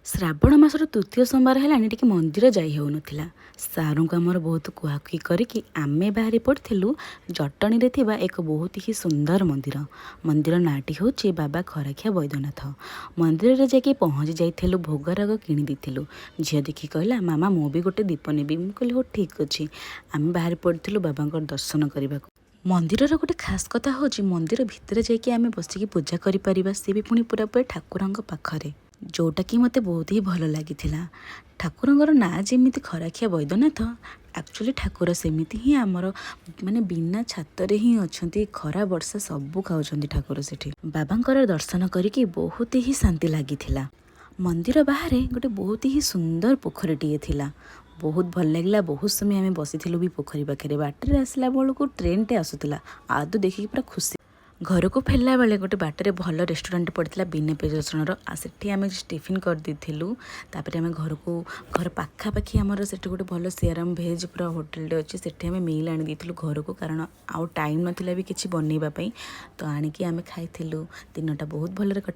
ଶ୍ରାବଣ ମାସର ତୃତୀୟ ସୋମବାର ହେଲାଣି ଟିକେ ମନ୍ଦିର ଯାଇ ହେଉନଥିଲା। ସାରୁଙ୍କୁ ଆମର ବହୁତ କୁହାକୁହି କରିକି ଆମେ ବାହାରି ପଡ଼ିଥିଲୁ ଜଟଣୀରେ ଥିବା ଏକ ବହୁତ ହିଁ ସୁନ୍ଦର ମନ୍ଦିର। ମନ୍ଦିର ନାଁଟି ହେଉଛି ବାବା ଖରାଖିଆ ବୈଦ୍ୟନାଥ। ମନ୍ଦିରରେ ଯାଇକି ପହଞ୍ଚି ଯାଇଥିଲୁ, ଭୋଗରାଗ କିଣି ଦେଇଥିଲୁ। ଝିଅ ଦେଖି କହିଲା, ମାମା ମୁଁ ବି ଗୋଟେ ଦୀପ ନେବି। ମୁଁ କହିଲି ହଉ ଠିକ୍ ଅଛି। ଆମେ ବାହାରି ପଡ଼ିଥିଲୁ ବାବାଙ୍କର ଦର୍ଶନ କରିବାକୁ। ମନ୍ଦିରର ଗୋଟେ ଖାସ୍ କଥା ହେଉଛି ମନ୍ଦିର ଭିତରେ ଯାଇକି ଆମେ ବସିକି ପୂଜା କରିପାରିବା, ସିଏ ବି ପୁଣି ପୁରାପୁରି ଠାକୁରଙ୍କ ପାଖରେ, ଯେଉଁଟାକି ମୋତେ ବହୁତ ହିଁ ଭଲ ଲାଗିଥିଲା। ଠାକୁରଙ୍କର ନାଁ ଯେମିତି ଖରାଖିଆ ବୈଦ୍ୟନାଥ, ଆକ୍ଚୁଆଲି ଠାକୁର ସେମିତି ହିଁ ଆମର ମାନେ ବିନା ଛାତରେ ହିଁ ଅଛନ୍ତି। ଖରା ବର୍ଷା ସବୁ ଖାଉଛନ୍ତି ଠାକୁର ସେଠି। ବାବାଙ୍କର ଦର୍ଶନ କରିକି ବହୁତ ହିଁ ଶାନ୍ତି ଲାଗିଥିଲା। ମନ୍ଦିର ବାହାରେ ଗୋଟେ ବହୁତ ହିଁ ସୁନ୍ଦର ପୋଖରୀଟିଏ ଥିଲା। ବହୁତ ଭଲ ଲାଗିଲା। ବହୁତ ସମୟ ଆମେ ବସିଥିଲୁ ବି ପୋଖରୀ ପାଖରେ। ବାଟରେ ଆସିଲା ବେଳକୁ ଟ୍ରେନଟେ ଆସୁଥିଲା, ଆଦୁ ଦେଖିକି ପୁରା ଖୁସି। ଘରକୁ ଫେରିଲା ବେଳେ ଗୋଟେ ବାଟରେ ଭଲ ରେଷ୍ଟୁରାଣ୍ଟ ପଡ଼ିଥିଲା ବିନା ପିଆଜ ରସୁଣର, ସେଠି ଆମେ ଟିଫିନ୍ କରିଦେଇଥିଲୁ। ତାପରେ ଆମେ ଘର ପାଖାପାଖି ଆମର ସେଠି ଗୋଟେ ଭଲ ସିଆରାମ ଭେଜ୍ ପୁରା ହୋଟେଲଟେ ଅଛି, ସେଠି ଆମେ ମିଲ୍ ଆଣି ଦେଇଥିଲୁ ଘରକୁ, କାରଣ ଆଉ ଟାଇମ୍ ନଥିଲା ବି କିଛି ବନେଇବା ପାଇଁ। ତ ଆଣିକି ଆମେ ଖାଇଥିଲୁ। ଦିନଟା ବହୁତ ଭଲରେ କଟି